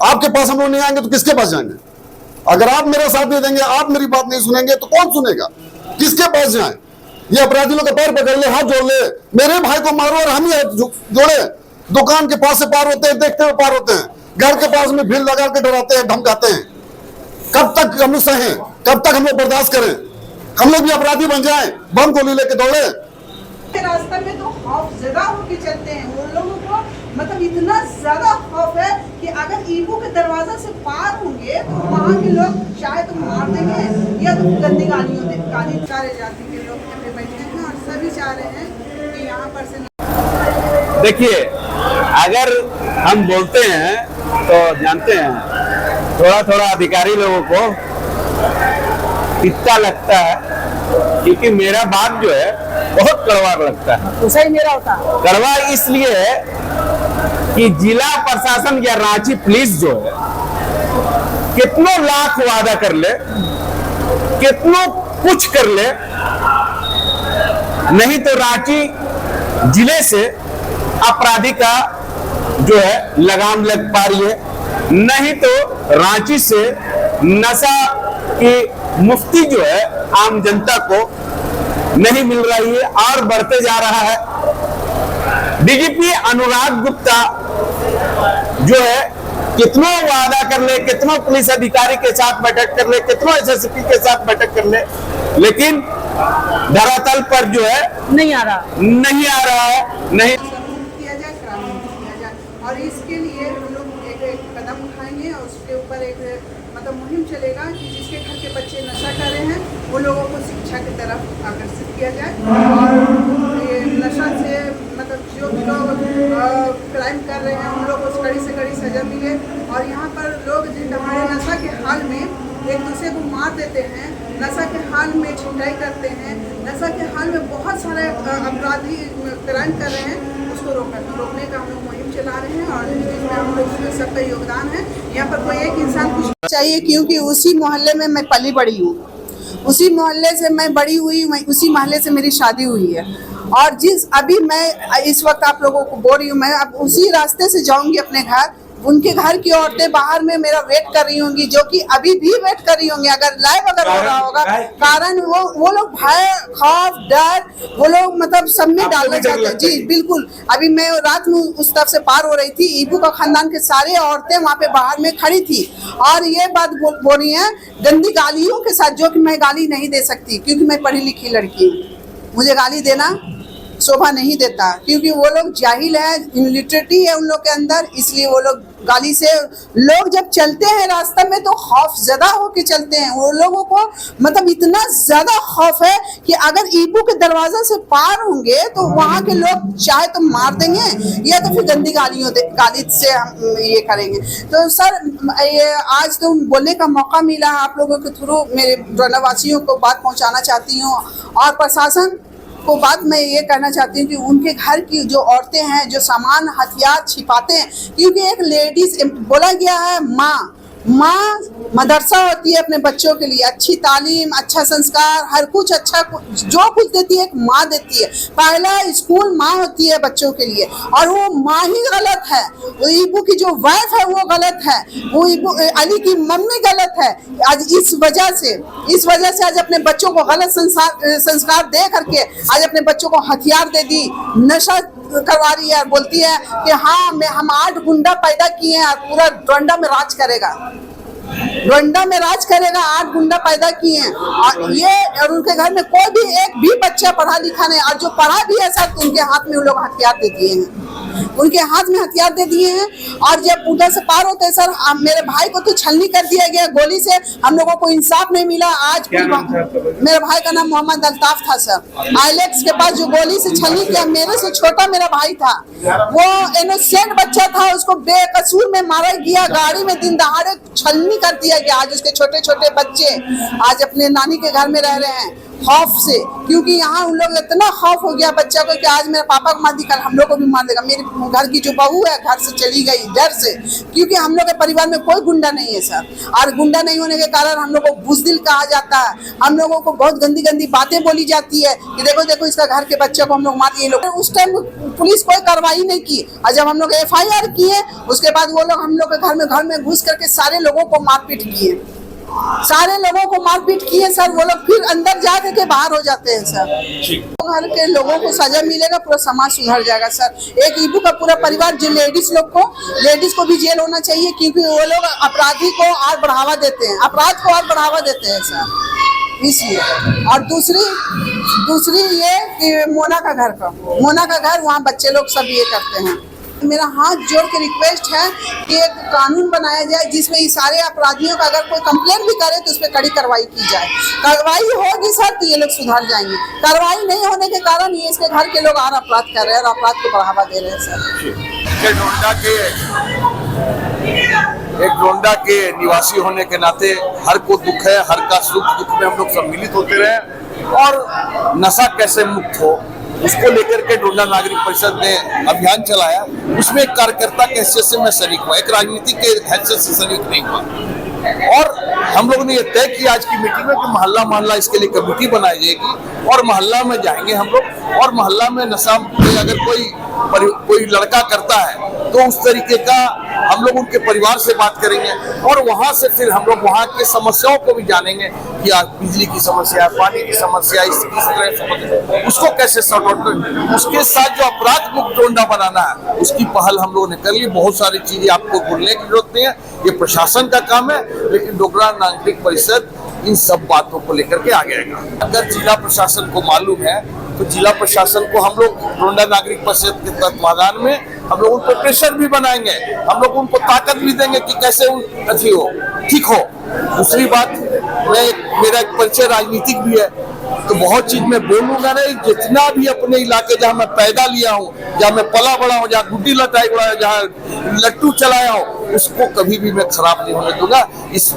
आपके पास हम लोग नहीं आएंगे तो किसके पास जाएंगे? अगर आप मेरा साथ नहीं देंगे, आप मेरी बात नहीं सुनेंगे तो कौन सुनेगा? किसके पास जाए? ये अपराधी लोग का पैर पकड़ ले, हाथ जोड़ ले, मेरे भाई को मारो और हम ही जोड़े। दुकान के पास से पार होते हैं, देखते हुए पार होते हैं, घर के पास में भीड़ लगा के डराते हैं, धमकाते हैं। कब तक हम लोग सहें? कब तक हम लोग बर्दाश्त करें? हम लोग भी अपराधी बन जाएं, बम गोली लेके दौड़े। रास्ते में तो खौफ ज़्यादा होके चलते हैं वो लोगों को, मतलब इतना ज्यादा खौफ है कि अगर ईबू के दरवाजा से पार होंगे तो वहाँ के लोग चाहे तो मार देंगे या तो गंदी गालियों दे। सारे जाति के लोग यहाँ पे बैठे हैं और सभी चाह रहे हैं कि यहाँ पर से। देखिए, अगर हम बोलते हैं तो जानते हैं थोड़ा थोड़ा अधिकारी लोगों को इतना लगता है, क्योंकि मेरा बात जो है बहुत कड़वा लगता है। तो सही मेरा होता है कड़वा इसलिए है कि जिला प्रशासन या रांची पुलिस जो है कितनों लाख वादा कर ले, कितनों कुछ कर ले, नहीं तो रांची जिले से अपराधी का जो है लगाम लग पा रही है, नहीं तो रांची से नशा की मुफ्ती जो है आम जनता को नहीं मिल रही है और बढ़ते जा रहा है। डीजीपी अनुराग गुप्ता जो है कितनों वादा कर ले, कितनों पुलिस अधिकारी के साथ बैठक कर ले, कितनों एसएसपी के साथ बैठक कर ले, लेकिन धरातल पर जो है नहीं आ रहा है। नहीं किया जाए, किया जाए और इसके लिए हम लोग एक कदम उठाएंगे और उसके ऊपर एक मतलब मुहिम चलेगा कि जिसके घर के बच्चे नशा कर रहे हैं वो लोगों को शिक्षा की तरफ आकर्षित किया जाए और ये नशा से मतलब जो भी लोग क्राइम कर रहे हैं उन लोगों को कड़ी से कड़ी सजा मिले। और यहाँ पर लोग हमारे नशा के हाल में एक दूसरे को मार देते हैं, नशा के हाल में छिटाई करते हैं, नशा के हाल में बहुत सारे अपराधी क्राइम कर रहे हैं, उसको रोकने का हम लोग मुहिम चला रहे हैं और इसमें हम लोग सबका योगदान है। यहाँ पर कोई एक इंसान कुछ चाहिए, क्योंकि उसी मोहल्ले में मैं पली बड़ी हूँ, उसी मोहल्ले से मैं बड़ी हुई, उसी मोहल्ले से मेरी शादी हुई है। और जिस अभी मैं इस वक्त आप लोगों को बोल रही हूँ, मैं अब उसी रास्ते से जाऊंगी अपने घर, उनके घर की औरतें बाहर में मेरा वेट कर रही होंगी, जो कि अभी भी वेट कर रही होंगी। अगर लाइव अगर हो रहा होगा, कारण वो लोग भय, खौफ, डर वो लोग मतलब सब में डालना चाहते हैं। जी बिल्कुल। अभी मैं रात में उस तरफ से पार हो रही थी, ईबू का खानदान के सारे औरतें वहाँ पे बाहर में खड़ी थी और ये बात बोल रही है गंदी गालियों के साथ, जो कि मैं गाली नहीं दे सकती क्योंकि मैं पढ़ी लिखी लड़की हूँ, मुझे गाली देना शोभा नहीं देता, क्योंकि वो लोग जाहिल है, इलिटरेटी है उन लोग के अंदर, इसलिए वो लोग गाली से। लोग जब चलते हैं रास्ते में तो खौफ ज्यादा होके चलते हैं, वो लोगों को मतलब इतना ज्यादा खौफ है कि अगर ईबू के दरवाजा से पार होंगे तो वहाँ के लोग चाहे तो मार देंगे या तो फिर गंदी गाली से हम ये करेंगे। तो सर ये आज तो बोलने का मौका मिला है, आप लोगों के थ्रू मेरे डोनावासियों को बात पहुँचाना चाहती हूँ और प्रशासन को बात मैं ये कहना चाहती हूँ कि उनके घर की जो औरतें हैं जो सामान हथियार छिपाते हैं, क्योंकि एक लेडीज बोला गया है माँ मदरसा होती है अपने बच्चों के लिए, अच्छी तालीम, अच्छा संस्कार, हर कुछ अच्छा जो कुछ देती है एक माँ देती है। पहला स्कूल माँ होती है बच्चों के लिए और वो माँ ही गलत है। वो ईबू की जो वाइफ है वो गलत है, वो ईबू अली की मम्मी गलत है। आज इस वजह से आज अपने बच्चों को गलत संस्कार दे करके आज अपने बच्चों को हथियार दे दी, नशा करवा रही है, बोलती है कि हाँ हम 8 गुंडा पैदा किए हैं और पूरा डोंडा में राज करेगा, 8 गुंडा पैदा किए हैं और उनके घर में कोई भी एक भी बच्चा पढ़ा लिखा नहीं, और जो पढ़ा भी है सर उनके हाथ में उन लोग हथियार दे दिए हैं, और जब उधर से पार होते सर मेरे भाई को तो छलनी कर दिया गया गोली से, हम लोगों को इंसाफ नहीं मिला। आज मेरे भाई का नाम मोहम्मद अल्ताफ था सर, आइलेक्स के पास जो गोली से छलनी किया, मेरे से छोटा मेरा भाई था, वो इनोसेंट बच्चा था, उसको बेकसूर में मारा गया, गाड़ी में दिन दहाड़े छलनी कर दिया गया। आज उसके छोटे छोटे बच्चे आज अपने नानी के घर में रह रहे हैं, खौफ से, क्योंकि यहाँ उन लोग इतना खौफ हो गया बच्चा को कि आज मेरे पापा को मार दी, कल हम लोग को भी मार देगा। मेरे घर की जो बहू है घर से चली गई डर से, क्योंकि हम लोग के परिवार में कोई गुंडा नहीं है सर। और गुंडा नहीं होने के कारण हम लोग को बुज़दिल कहा जाता है, हम लोगों को बहुत गंदी गंदी बातें बोली जाती है कि देखो देखो इसका घर के बच्चे को हम लोग मार दिए। लोग उस टाइम पुलिस कोई कार्रवाई नहीं की, और जब हम लोग FIR किए उसके बाद वो लोग हम लोग के घर में घुस करके सारे लोगों को मारपीट किए, सारे लोगों को मारपीट किए सर। वो लोग फिर अंदर जा करके बाहर हो जाते हैं सर। घर के लोगों को सजा मिलेगा, पूरा समाज सुधर जाएगा सर। एक ईबू का पूरा परिवार, जो लेडीज को भी जेल होना चाहिए, क्योंकि वो लोग अपराधी को और बढ़ावा देते हैं, अपराध को और बढ़ावा देते हैं सर, इसलिए। और दूसरी ये कि मोना का घर वहाँ बच्चे लोग सब ये करते हैं। मेरा हाथ जोड़ के रिक्वेस्ट है कि एक कानून बनाया जाए जिसमें ये सारे अपराधियों का अगर कोई कंप्लेंट भी करे तो उस पर कड़ी कार्रवाई की जाए। कार्रवाई होगी सर तो ये लोग सुधर जाएंगे। कार्रवाई नहीं होने के कारण ये इसके घर के लोग और अपराध कर रहे हैं और अपराध को बढ़ावा दे रहे हैं सर। एक डोंडा के निवासी होने के नाते हर को दुख है, हर का सुख दुख में हम लोग सम्मिलित होते रहे, और नशा कैसे मुक्त हो उसको लेकर के डोंडा नागरिक परिषद ने अभियान चलाया। उसमें एक कार्यकर्ता के हैसियत से मैं शरीक हुआ, एक राजनीति के हैसियत से शरीक नहीं हुआ। और हम लोगों ने ये तय किया आज की मीटिंग में कि मोहल्ला इसके लिए कमेटी बनाई जाएगी और मोहल्ला में जाएंगे हम लोग, और मोहल्ला में नशा अगर कोई लड़का करता है तो उस तरीके का हम लोग उनके परिवार से बात करेंगे, और वहां से फिर हम लोग वहां की समस्याओं को भी जानेंगे कि बिजली की समस्या, पानी की समस्या, समस्या उसको कैसे सॉर्ट आउट करें। उसके साथ जो अपराध मुक्त डोंडा बनाना है उसकी पहल हम लोगों ने कर ली। बहुत सारी चीजें आपको बोलने की जरूरत नहीं है, ये प्रशासन का काम है, लेकिन डोंडा नागरिक परिषद इन सब बातों को लेकर के आगे आएगा। अगर जिला प्रशासन को मालूम है तो जिला प्रशासन को हम लोग डोंडा नागरिक परिषद के तत्वाधान में हम लोग उन पर प्रेशर भी बनाएंगे, हम लोग उनको ताकत भी देंगे कि कैसे ठीक हो। दूसरी बात, मेरा एक परिचय राजनीतिक भी है, तो बहुत चीज मैं बोलूंगा नहीं। जितना भी अपने इलाके जहाँ मैं पैदा लिया हूँ, जहाँ मैं पला बड़ा हूँ, जहाँ गुड्डी लटाई बड़ा है, जहाँ लट्टू चलाया हूँ, उसको कभी भी मैं खराब नहीं होने दूंगा। इस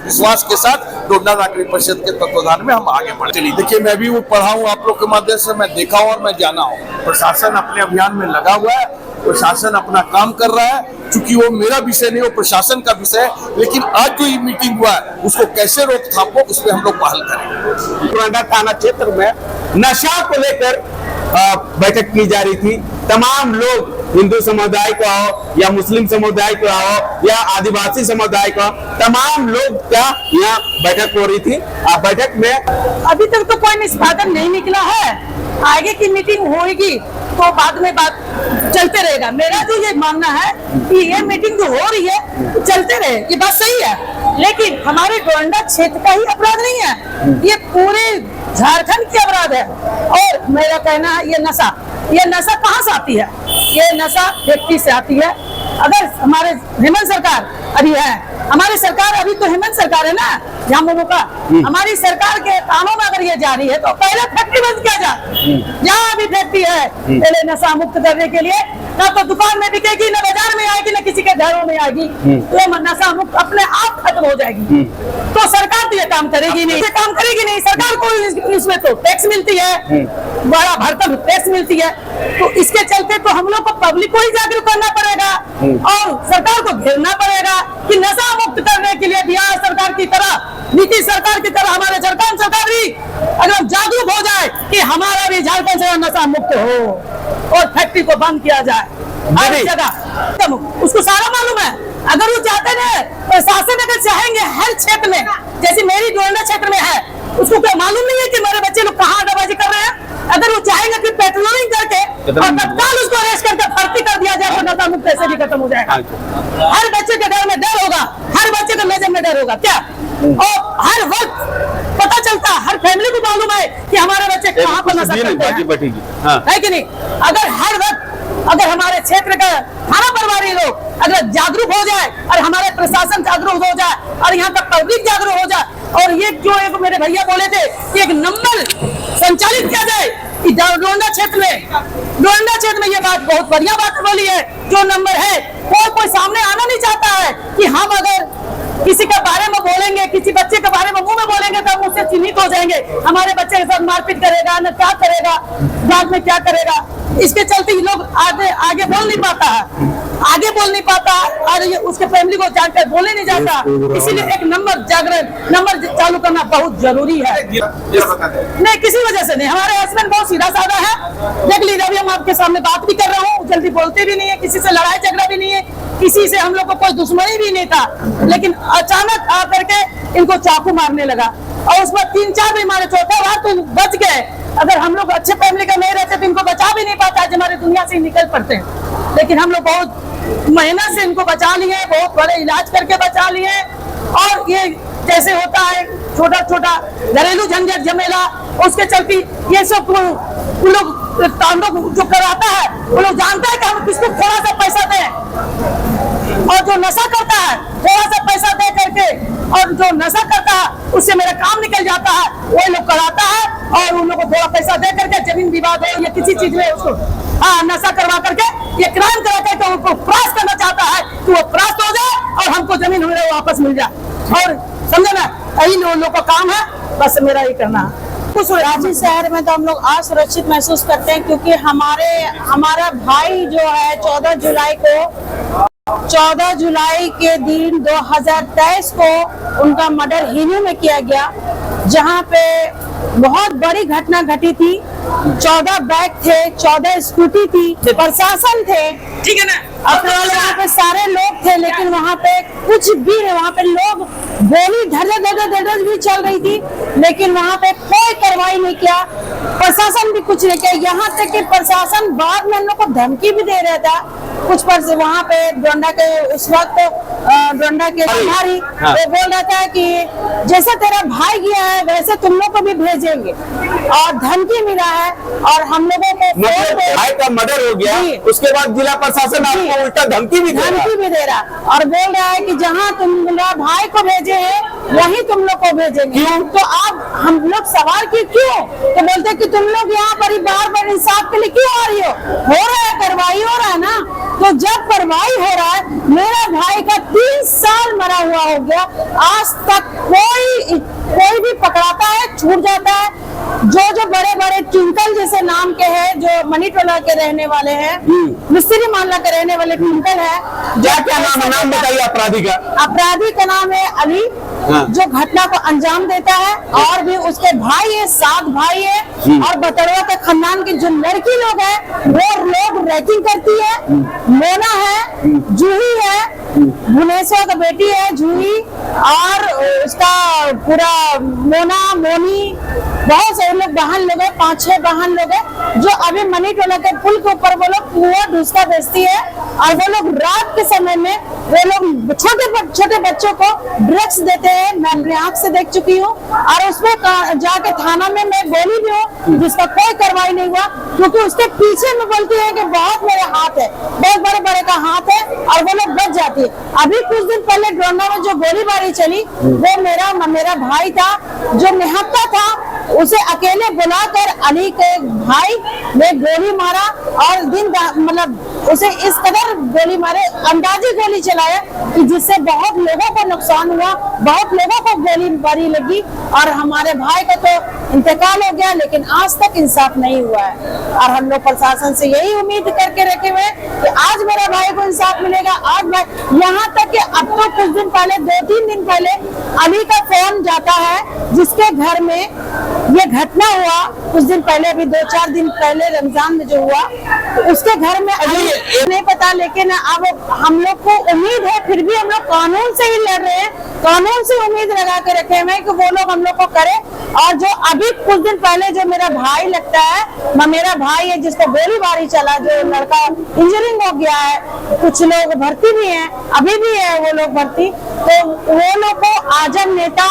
विश्वास के साथ डोंडा नागरिक परिषद के तत्वाधान में हम आगे बढ़े। चलिए देखिए, मैं भी पढ़ा हूँ आप लोग के माध्यम से, मैं देखा हूँ और मैं जाना हूँ। प्रशासन अपने अभियान में लगा हुआ है, प्रशासन अपना काम कर रहा है। चूंकि वो मेरा विषय नहीं, वो प्रशासन का विषय है, लेकिन आज जो ये मीटिंग हुआ है उसको कैसे रोकथाम हो उस पर हम लोग पहल करेंगे। डोंडा थाना क्षेत्र में नशा को लेकर बैठक की जा रही थी। तमाम लोग, हिंदू समुदाय को आओ या मुस्लिम समुदाय को आओ या आदिवासी समुदाय को, तमाम लोग क्या यहाँ बैठक हो रही थी। बैठक में अभी तक तो कोई निष्पादन नहीं निकला है, आगे की मीटिंग होगी तो बाद में बात चलते रहेगा। मेरा जो ये मानना है कि ये मीटिंग जो हो रही है तो चलते रहे, ये बात सही है, लेकिन हमारे डोंडा क्षेत्र का ही अपराध नहीं है, ये पूरे झारखंड की अपराध है। और मेरा कहना है ये नशा कहाँ से आती है? ये नशा फैक्ट्री से आती है। अगर हमारे हेमंत सरकार अभी है, हमारी सरकार अभी तो हेमंत सरकार है ना हम लोगों का, हमारी सरकार के कामों में अगर ये जा रही है तो पहले फैक्ट्री बंद किया जाए। जहाँ भी फैक्ट्री है पहले नशा मुक्त करने के लिए, ना तो दुकान में बिकेगी, ना बाजार में आएगी, ना किसी के घरों में आएगी, तो नशा मुक्त अपने आप खत्म हो जाएगी। तो सरकार तो ये काम करेगी नहीं, सरकार को इसमें तो टैक्स मिलती है, बड़ा भरकम टैक्स मिलती है। तो इसके चलते तो हम लोग को पब्लिक को ही जागरूक करना पड़ेगा और सरकार को घेरना पड़ेगा कि नशा मुक्त करने के लिए बिहार सरकार की तरह, नीतीश सरकार की तरह हमारे झारखंड सरकार भी अगर जागरूक हो जाए कि हमारा भी झारखंड से नशा मुक्त हो और फैक्ट्री को बंद किया जाए हर जगह। उसको सारा मालूम है, अगर वो चाहते हैं प्रशासन अगर चाहेंगे हर क्षेत्र में, जैसे मेरी डोंडा क्षेत्र में है, उसको क्या मालूम नहीं है कि मेरे बच्चे लोग कहाँ अड्डाबाजी कर रहे हैं? अगर वो चाहेंगे कि पेट्रोलिंग करके और तत्काल उसको अरेस्ट करके भर्ती कर दिया जाए तो नशा मुक्त ऐसे भी खत्म हो जाएगा। हर बच्चे के घर में डर होगा, हर बच्चे के नजर में डर होगा क्या, और हर वक्त पता चलता, हर फैमिली को मालूम है कि हमारे बच्चे कहाँ पर नशा करते हैं, है कि नहीं? अगर हर वक्त अगर हमारे क्षेत्र का थाना प्रभारी लोग अगर जागरूक हो जाए और हमारे प्रशासन जागरूक हो जाए और यहाँ का पब्लिक जागरूक हो जाए, और ये जो एक मेरे भैया बोले थे कि एक नंबर संचालित किया जाए कि डोंडा क्षेत्र में ये बात बहुत बढ़िया बात बोली है। जो नंबर है कोई सामने आना नहीं चाहता है कि हम अगर किसी के बारे में बोलेंगे, किसी बच्चे के बारे में मुंह में बोलेंगे तो हम से चिन्हित हो जाएंगे, हमारे बच्चे के साथ मारपीट करेगा, न क्या करेगा, बाद में क्या करेगा। इसके चलते ये लोग आगे बोल नहीं पाता है, आगे बोल नहीं पाता और ये उसके फैमिली को जानकर बोले नहीं जाता। इसीलिए एक नंबर जागरण नंबर चालू करना बहुत जरूरी है। नहीं, किसी वजह से नहीं, हमारे हस्बैंड बहुत सीधा साधा है। देख लीजिए, अभी हम आपके सामने बात भी कर रहा हूँ, जल्दी बोलते भी नहीं है, किसी से लड़ाई झगड़ा भी नहीं है, किसी से हम लोग को कोई दुश्मनी भी नहीं था, लेकिन अचानक आकर के इनको चाकू मारने लगा और उसमें 3-4 भी मारे, चौथा बार तो बच गए। अगर हम लोग अच्छे फैमिली का नहीं रहते तो इनको बचा भी नहीं पाता, आज हमारी दुनिया से निकल पड़ते हैं। लेकिन हम लोग बहुत मेहनत से इनको बचा लिए, बहुत बड़े इलाज करके बचा लिए। और ये जैसे होता है छोटा छोटा घरेलू झंझट झमेला, उसके चलते ये सब वो लोग तांडव जो कराता है, वो लोग जानता है कि हम किसको थोड़ा सा पैसा दें, और जो नशा करता है थोड़ा सा पैसा दे करके, और जो नशा करता है उससे मेरा काम निकल जाता है, वो लोग कराता है और उन लोगों को थोड़ा पैसा दे करके जमीन विवाद हो या किसी चीज में उसको नशा करवा करके ये क्राइम करा करके उनको क्रॉस करना चाहता है कि वो क्रॉस हो जाए और हमको जमीन वापस मिल जाए। और समझे ना, यही लोगों का काम है, बस मेरा ये करना है। रांची शहर में तो हम लोग असुरक्षित महसूस करते हैं, क्योंकि हमारा भाई जो है 14 जुलाई के दिन 2023 को उनका मर्डर हिनू में किया गया, जहां पे बहुत बड़ी घटना घटी थी। 14 बैग थे, 14 स्कूटी थी, प्रशासन थे, ठीक है ना, अपने वहाँ पे सारे लोग थे, लेकिन वहाँ पे कुछ भी नहीं, वहाँ पे लोग गोली धड़ भी चल रही थी, लेकिन वहाँ पे कोई कार्रवाई नहीं किया, प्रशासन भी कुछ नहीं किया। यहाँ तक कि प्रशासन बाद में हम लोग को धमकी भी दे रहा था। कुछ पर वहाँ पे डोंडा के उस वक्त डोंडा के अधिकारी वो बोल रहा था कि जैसा तेरा भाई गया है वैसे तुम लोग को भी भेजेंगे, और धमकी मिला है। और हम लोगों को मतलब भाई का मर्डर हो गया, उसके बाद जिला प्रशासन आपको उल्टा धमकी भी दे रहा और बोल रहा है कि जहाँ तुम मेरा भाई को भेजे हैं वहीं तुम लोग को भेजेंगे। तो आप हम लोग सवाल की क्यों, तो बोलते कि तुम लोग यहाँ पर बार इंसाफ के लिए क्यों आ रही हो रहा है, कार्रवाई हो रहा है ना। तो जब कार्रवाई हो रहा है, मेरा भाई का 3 साल मरा हुआ हो गया, आज तक कोई भी पकड़ाता है छूट जाता है। जो बड़े बड़े ट्विंकल जैसे नाम के हैं, जो मनीटोला के रहने वाले हैं, मिस्त्री मामला के रहने वाले ट्विंकल है, क्या नाम बताइए अपराधी का? अपराधी का नाम है अली, जो घटना को अंजाम देता है। और भी उसके भाई है, 7 भाई है, और बतड़वा के खानदान की जो लड़की लोग है वो लोग रैकिंग करती है। मोना है, जूही है, भुवनेश्वर का बेटी है जूही, और उसका पूरा मोना मोनी, बहुत सारे लोग बहन लोग है, 5-6 बहन लोग है, जो अभी मनीटोला के पुल के ऊपर वो लोग कुआं ढूंढता बेचती है। और वो लोग रात के समय में वो लोग छोटे बच्चों को ड्रग्स देते हैं, मैं अपनी आंख से देख चुकी हूँ। और उसमें जाके थाना में मैं बोली भी हूँ, जिसका कोई कार्रवाई नहीं हुआ, क्योंकि उसके पीछे में बोलती है कि बहुत मेरे हाथ है, बहुत बड़े का हाथ है, और वो लोग बच जाती है। अभी कुछ दिन पहले डोंडा में जो गोलीबारी चली, वो मेरा भाई था जो निहत्था था, उसे अकेले बुलाकर अली के भाई ने गोली मारा, और मतलब उसे इस कदर गोली मारे, अंदाजी गोली चलाया कि जिससे बहुत लोगों को नुकसान हुआ, बहुत लोगों को गोली बारी लगी, और हमारे भाई का तो इंतकाल हो गया, लेकिन आज तक इंसाफ नहीं हुआ है। और हम लोग प्रशासन से यही उम्मीद करके रखे हुए कि आज मेरा भाई को इंसाफ मिलेगा। आज यहाँ तक कि अब तो कुछ दिन पहले, 2-3 दिन पहले अली का फोन जाता है, जिसके घर में ये घटना हुआ कुछ दिन पहले, अभी 2-4 दिन पहले रमजान में जो हुआ, तो उसके घर में अभी नहीं पता। लेकिन अब हम लोग को उम्मीद है, फिर भी हम लोग कानून से ही लड़ रहे हैं, कानून से उम्मीद लगा के रखे हुए हैं कि वो लोग हम लोग को करे। और जो अभी कुछ दिन पहले जो मेरा भाई लगता है, मेरा भाई है जिसको गोलीबारी चला, जो लड़का इंजरिंग हो गया है, कुछ लोग भर्ती भी हैं, अभी भी है वो लोग भर्ती, तो वो लोग को आजम नेता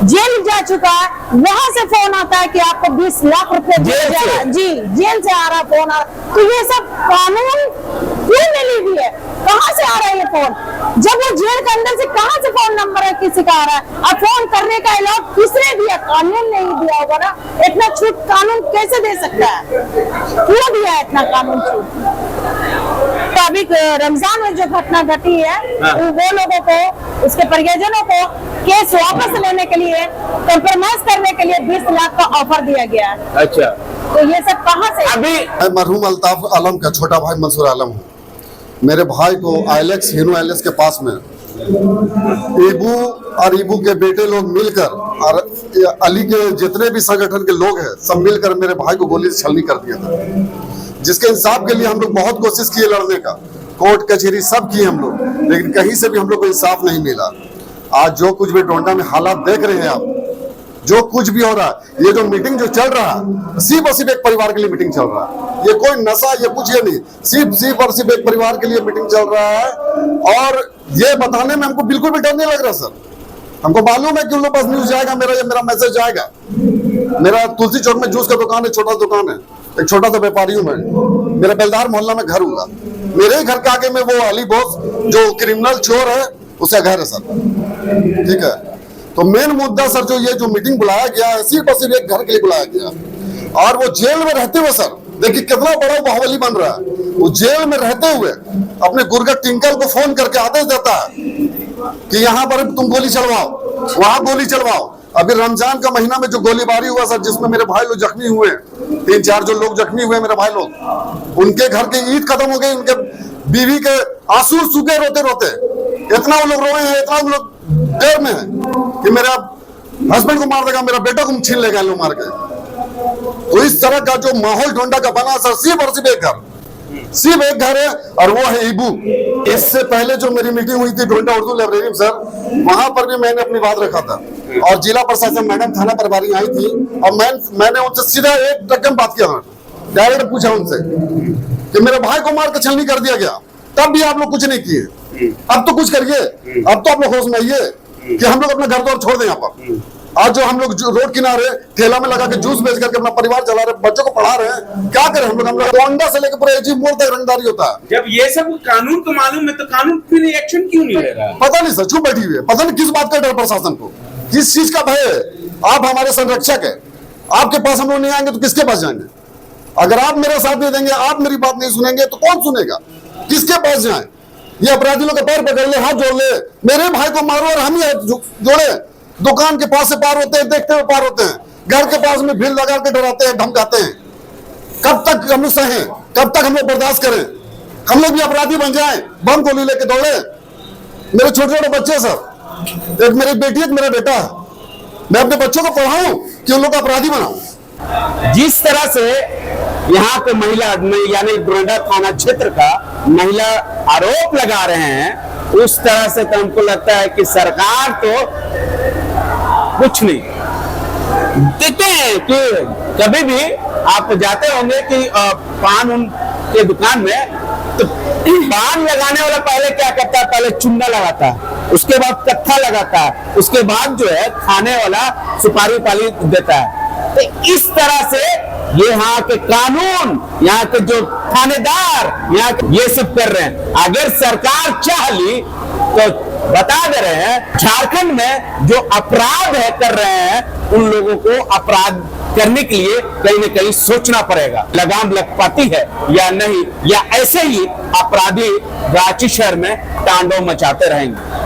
जेल जा चुका है, वहां से फोन आता है कि आपको 20 लाख रुपए जी जेल से आ रहा फोन आ रहा। तो ये सब कानून क्यों मिली हुई है, कहाँ से आ रहा है ये फोन? जब वो जेल के अंदर से कहाँ से फोन नंबर है किसी का आ रहा है? अब फोन करने का अलाउ किसने दिया? कानून नहीं दिया होगा ना। इतना छूट कानून कैसे दे सकता है? क्यों दिया है इतना कानून छूट? तो अभी रमजान में जो घटना घटी है वो लोगों को, उसके परिजनों को केस वापस लेने के लिए, कॉम्प्रोमाइज करने के लिए 20 लाख का ऑफर दिया गया है। अच्छा, तो ये सब कहाँ से? अभी मैं मरहूम अल्ताफ आलम का छोटा भाई मंसूर आलम हूँ। मेरे भाई को आईएलएक्स हीनो आईएलएक्स के पास में ईबू और ईबू के बेटे लोग मिलकर और अली के जितने भी संगठन के लोग हैं सब मिलकर मेरे भाई को गोली से छलनी कर दिया था, जिसके इंसाफ के लिए हम लोग बहुत कोशिश किए लड़ने का, कोर्ट कचहरी सब किए हम लोग, लेकिन कहीं से भी हम लोग को इंसाफ नहीं मिला। आज जो कुछ भी डोंडा में हालात देख रहे हैं आप, जो कुछ भी हो रहा है, ये जो मीटिंग जो चल रहा है सिर्फ और सिर्फ एक परिवार के लिए मीटिंग चल रहा है। ये कोई नशा ये कुछ ये नहीं, सिर्फ और सिर्फ एक परिवार के लिए मीटिंग चल रहा है। और ये बताने में हमको बिल्कुल भी डर नहीं लग रहा सर। हमको मालूम है कि उन लोग पास न्यूज जाएगा, मेरा मैसेज जाएगा। मेरा तुलसी चौक में जूस का दुकान है, छोटा दुकान है, एक छोटा सा व्यापारी हूँ मैं। मेरा बेलदार मोहल्ला में घर हुआ, मेरे ही घर के आगे में वो अली बॉस जो क्रिमिनल चोर है उसका घर है सर। ठीक है, तो मेन मुद्दा सर जो ये जो मीटिंग बुलाया गया है सिर्फ और सिर्फ एक घर के लिए बुलाया गया। और वो जेल में रहते हुए सर देखिए कितना बड़ा बाहुबली बन रहा है। वो जेल में रहते हुए अपने गुरगट टिंकल को फोन करके आदेश देता है कि यहाँ पर तुम गोली चलवाओ, वहां गोली चलवाओ। अभी रमजान का महीना में जो गोलीबारी हुआ सर, जिसमें मेरे भाई लोग जख्मी हुए, 3-4 जो लोग जख्मी हुए मेरे भाई लोग, उनके घर की ईद खत्म हो गई, उनके बीवी के आंसू सूखे रोते रोते, इतना वो लोग रोए हैं, इतना वो लोग डर में है कि मेरा हस्बैंड को मार देगा, मेरा बेटा को छीन लेगा लोग मार के। तो इस तरह का जो माहौल डोंडा का बना सर, सिर्फ और सिर्फ एक घर है और वो है ईबू। इससे पहले जो मेरी मीटिंग हुई थी डोंडा उर्दू लाइब्रेरी में सर, वहां पर भी मैंने अपनी बात रखा था और जिला प्रशासन मैडम थाना प्रभारी आई थी और मैंने उनसे सीधा एक टक्कम बात किया, डायरेक्ट पूछा उनसे कि मेरे भाई को मार के छलनी कर दिया गया, तब भी आप लोग कुछ नहीं किए, अब तो कुछ करिए, अब तो आप लोग होश में आइए कि हम लोग अपना घर द्वार छोड़ दें। यहाँ पर आज जो हम लोग रोड किनारे ठेला में लगा के जूस बेच करके अपना परिवार चला रहे, बच्चों को पढ़ा रहे हैं, क्या करें हम लोग डोंडा से लेकर पूरे एजी मोड़ तक रंगदारी होता है। जब ये सब कानून को मालूम है तो कानून फिर एक्शन क्यों नहीं ले रहा? पता नहीं सर, चुप बैठी हुई है, पता नहीं किस बात का डर प्रशासन को, किस चीज का भय है। आप हमारे संरक्षक है, आपके पास हम लोग नहीं आएंगे तो किसके पास जाएंगे? अगर आप मेरा साथ नहीं देंगे, आप मेरी बात नहीं सुनेंगे तो कौन सुनेगा? किसके पास जाए? ये अपराधी लोग के पैर पकड़ ले, हाथ जोड़ ले, मेरे भाई को मारो और हम ही जोड़े। दुकान के पास से पार होते हैं, देखते हुए पार होते हैं, घर के पास में भीड़ लगा के डराते हैं, धमकाते हैं। कब तक हम लोग सहें? कब तक हम लोग बर्दाश्त करें? हम लोग भी अपराधी बन जाएं, बम गोली लेके दौड़े। मेरे छोटे छोटे बच्चे सर, एक मेरी बेटी, एक मेरा बेटा, मैं अपने बच्चों को पढ़ाऊं कि उन लोग को अपराधी बनाऊं। जिस तरह से यहाँ पे महिला यानी डोंडा थाना क्षेत्र का महिला आरोप लगा रहे हैं, उस तरह से तो हमको लगता है कि सरकार तो कुछ नहीं। देखते हैं कि कभी भी आप जाते होंगे कि पान के दुकान में, तो पान लगाने वाला पहले क्या करता है? पहले चुन्ना लगाता है, उसके बाद कत्था लगाता है, उसके बाद जो है खाने वाला सुपारी पाली देता है। तो इस तरह से ये यहाँ के कानून, यहाँ के जो थानेदार यहाँ के ये सब कर रहे हैं। अगर सरकार चाह ली तो बता दे रहे हैं, झारखंड में जो अपराध है कर रहे हैं, उन लोगों को अपराध करने के लिए कहीं न कहीं सोचना पड़ेगा, लगाम लग पाती है या नहीं, या ऐसे ही अपराधी रांची शहर में तांडव मचाते रहेंगे।